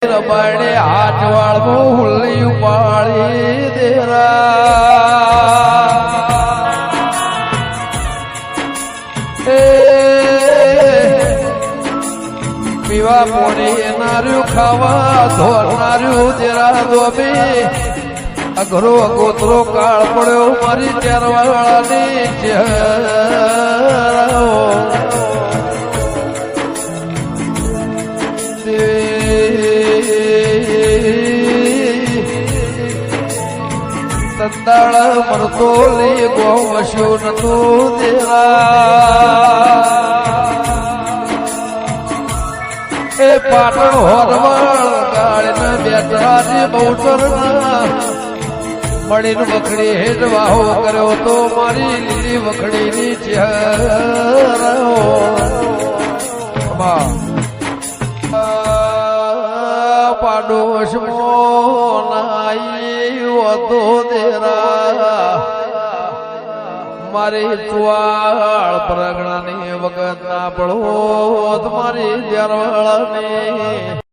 રબાડે હાથ વાળવો હુલ્લી ઉપાડી દેરા પીવા પોણી નાર્યું ખાવા ધોરનાર્યું તેરા દોબી અઘરો ગોતરો કાળ પડ્યો મારી ચારવાળાની ચહેરાઓ તંદાળ મરતો લી ગો વસ્યું નતું તેરા એ પાટણ હોરવળ ગાળીને બેઠાજી બહુચરના મળીને વખડી હેઠ વાહો કર્યો તો મારી લીલી વખડીની ચહેરાઓ પાડોશ મોનાઈ હતો દેરા મારી ચુવાળ પ્રગણાની વખત ના પડો મારી જરવાળાની